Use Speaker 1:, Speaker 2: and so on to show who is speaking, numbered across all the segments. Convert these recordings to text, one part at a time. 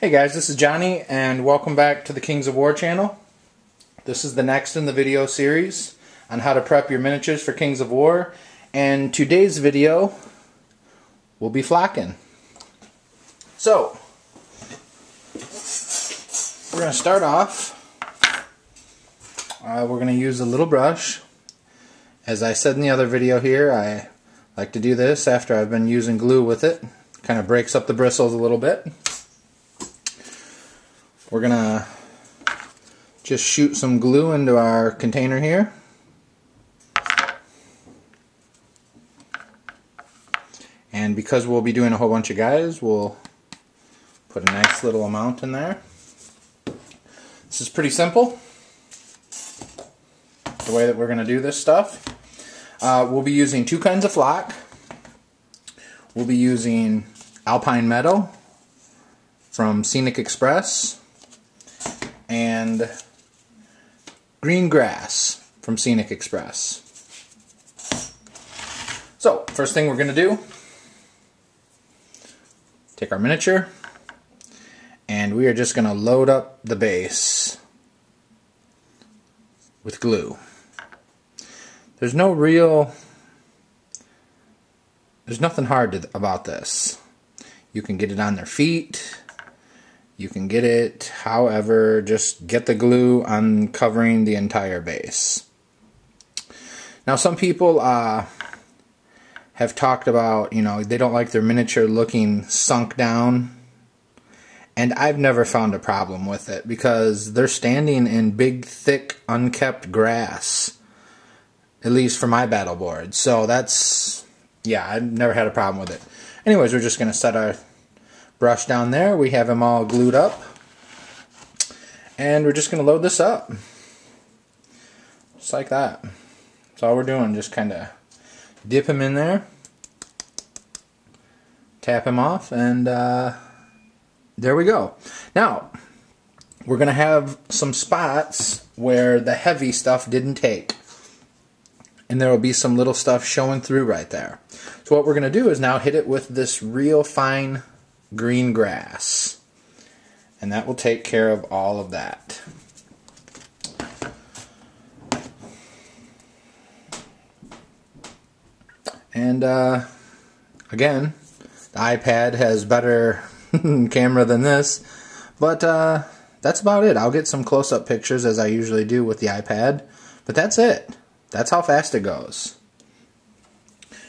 Speaker 1: Hey guys, this is Johnny and welcome back to the Kings of War channel. This is the next in the video series on how to prep your miniatures for Kings of War, and today's video will be flocking. So, we're going to start off, we're going to use a little brush. As I said in the other video here, I like to do this after I've been using glue with it. Kind of breaks up the bristles a little bit. We're going to just shoot some glue into our container here. And because we'll be doing a whole bunch of guys, we'll put a nice little amount in there. This is pretty simple, the way that we're going to do this stuff. We'll be using two kinds of flock. We'll be using Alpine Meadow from Scenic Express and green grass from Scenic Express. So, first thing we're going to do, take our miniature and we are just going to load up the base with glue. There's nothing hard about this. You can get it on their feet. You can get it however, just get the glue on covering the entire base. Now some people have talked about, they don't like their miniature looking sunk down. And I've never found a problem with it because they're standing in big, thick, unkept grass. At least for my battle board. So that's, yeah, I've never had a problem with it. Anyways, we're just going to set our brush down there. We have them all glued up. And we're just going to load this up. Just like that. That's all we're doing. Just kind of dip him in there. Tap him off. And there we go. Now, we're going to have some spots where the heavy stuff didn't take. And there will be some little stuff showing through right there. So what we're going to do is now hit it with this real fine green grass. And that will take care of all of that. And again, the iPad has better camera than this. But that's about it. I'll get some close-up pictures as I usually do with the iPad. But that's it. That's how fast it goes.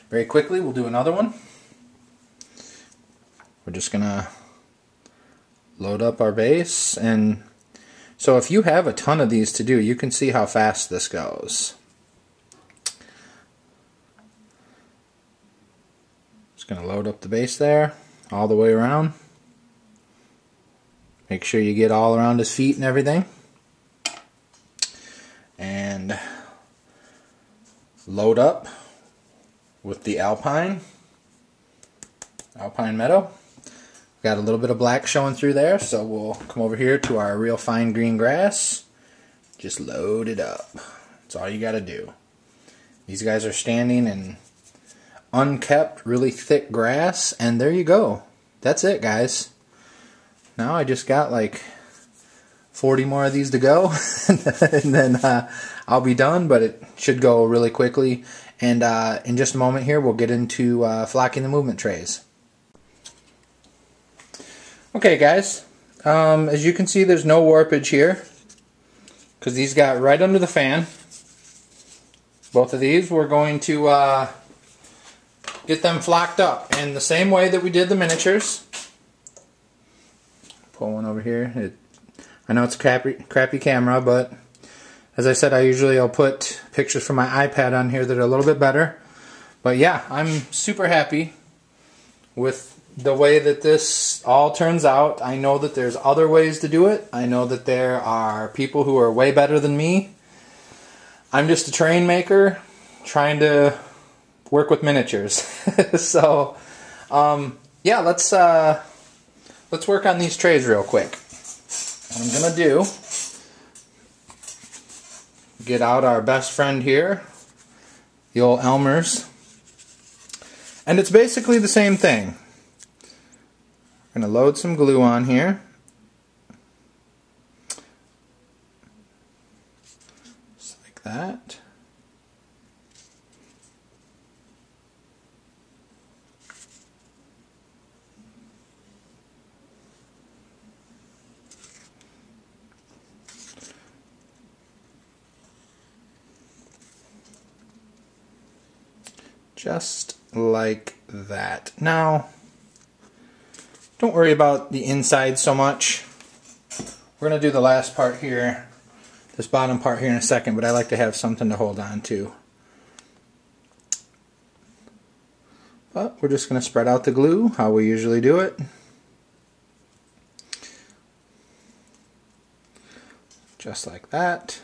Speaker 1: Very quickly, we'll do another one. We're just going to load up our base. And so if you have a ton of these to do, you can see how fast this goes. Just going to load up the base there, all the way around. Make sure you get all around his feet and everything. And load up with the Alpine Meadow. Got a little bit of black showing through there, so we'll come over here to our real fine green grass. Just load it up. That's all you got to do. These guys are standing in unkept, really thick grass, and there you go. That's it, guys. Now I just got like 40 more of these to go, and then I'll be done, but it should go really quickly. And in just a moment here, we'll get into flocking the movement trays. Okay, guys, as you can see, there's no warpage here, because these got right under the fan. Both of these, we're going to get them flocked up in the same way that we did the miniatures. Pull one over here. I know it's a crappy camera, but as I said, I'll put pictures from my iPad on here that are a little bit better. But yeah, I'm super happy with the way that this all turns out. I know that there's other ways to do it. I know that there are people who are way better than me. I'm just a train maker trying to work with miniatures. So, yeah, let's work on these trays real quick. What I'm going to do, get out our best friend here, the old Elmer's. And it's basically the same thing. I'm going to load some glue on here. like that. Just like that. Now, don't worry about the inside so much. We're going to do the last part here, this bottom part here in a second, but I like to have something to hold on to. But we're just going to spread out the glue how we usually do it. Just like that.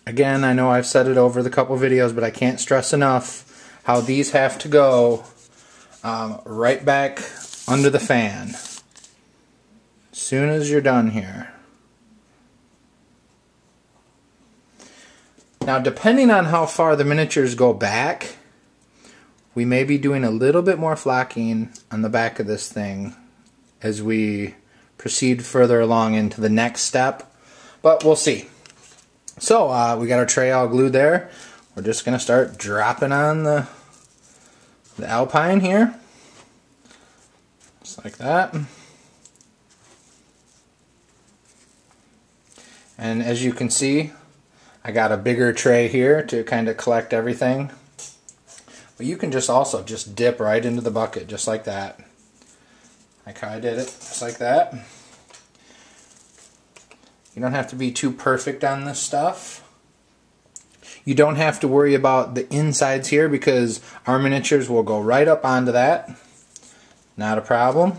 Speaker 1: Again, I know I've said it over the couple videos, but I can't stress enough how these have to go right back under the fan as soon as you're done here. Now, depending on how far the miniatures go back, we may be doing a little bit more flocking on the back of this thing as we proceed further along into the next step, but we'll see. So we got our tray all glued there. We're just going to start dropping on the Alpine here. Just like that. And as you can see, I got a bigger tray here to kind of collect everything. But you can just also just dip right into the bucket just like that. Like how I did it, just like that. You don't have to be too perfect on this stuff. You don't have to worry about the insides here because our miniatures will go right up onto that. Not a problem.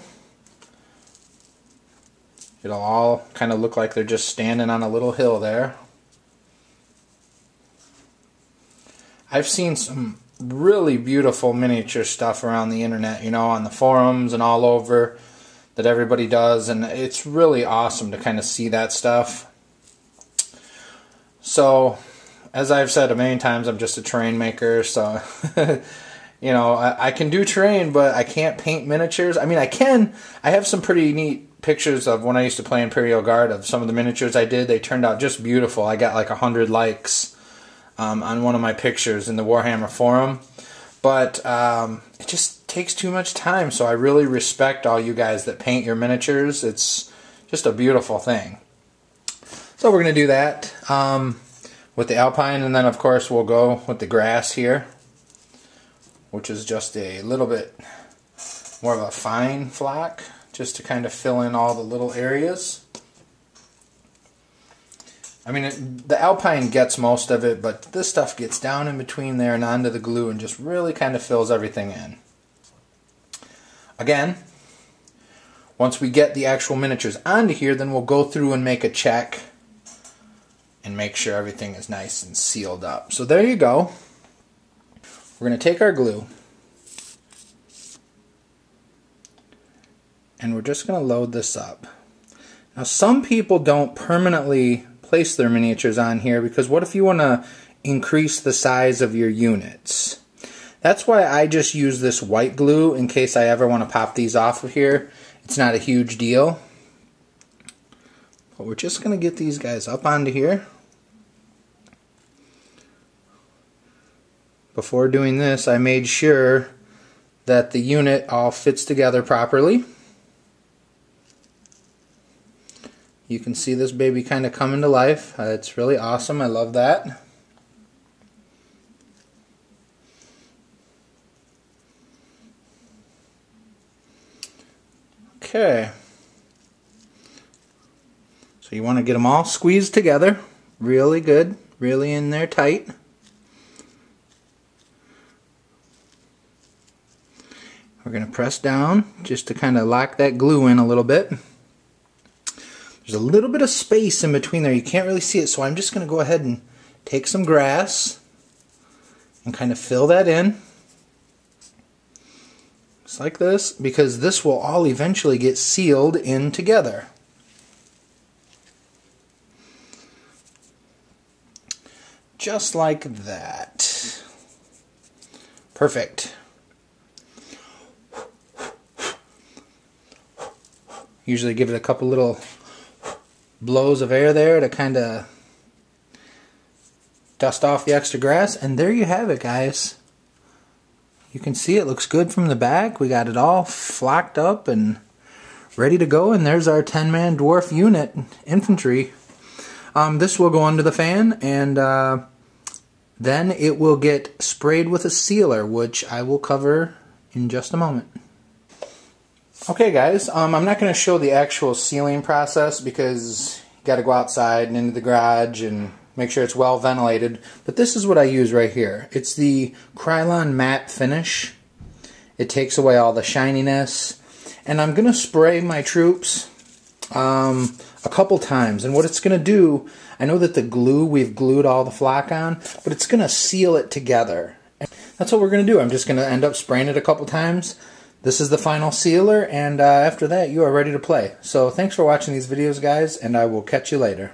Speaker 1: It'll all kind of look like they're just standing on a little hill there. I've seen some really beautiful miniature stuff around the internet, you know, on the forums and all over that everybody does, and it's really awesome to kind of see that stuff. So, as I've said a million times, I'm just a terrain maker, so you know, I can do terrain, but I can't paint miniatures. I mean, I can. I have some pretty neat pictures of when I used to play Imperial Guard of some of the miniatures I did. They turned out just beautiful. I got like 100 likes on one of my pictures in the Warhammer forum, but it just takes too much time, so I really respect all you guys that paint your miniatures. It's just a beautiful thing. So we're going to do that with the Alpine, and then of course we'll go with the grass here, which is just a little bit more of a fine flock, just to kind of fill in all the little areas. I mean, the Alpine gets most of it, but this stuff gets down in between there and onto the glue and just really kind of fills everything in. Again, once we get the actual miniatures onto here, then we'll go through and make a check and make sure everything is nice and sealed up. So there you go. We're going to take our glue and we're just going to load this up. Now, some people don't permanently place their miniatures on here because what if you want to increase the size of your units? That's why I just use this white glue in case I ever want to pop these off of here. It's not a huge deal. But we're just going to get these guys up onto here. Before doing this, I made sure that the unit all fits together properly. You can see this baby kind of coming to life. It's really awesome. I love that. Okay. So you want to get them all squeezed together. Really good. Really in there tight. We're going to press down just to kind of lock that glue in a little bit. There's a little bit of space in between there. You can't really see it, so I'm just going to go ahead and take some grass and kind of fill that in. Just like this, because this will all eventually get sealed in together. Just like that. Perfect. Usually give it a couple little blows of air there to kind of dust off the extra grass, and there you have it, guys. You can see it looks good from the back. We got it all flocked up and ready to go, and there's our 10-man dwarf unit infantry. This will go under the fan, and then it will get sprayed with a sealer, which I will cover in just a moment. Okay guys, I'm not going to show the actual sealing process because you got to go outside and into the garage and make sure it's well ventilated, but this is what I use right here. It's the Krylon matte finish. It takes away all the shininess, and I'm going to spray my troops a couple times, and what it's going to do, I know that the glue, we've glued all the flock on, but it's going to seal it together. That's what we're going to do. I'm just going to end up spraying it a couple times. This is the final sealer, and after that you are ready to play. So thanks for watching these videos, guys, and I will catch you later.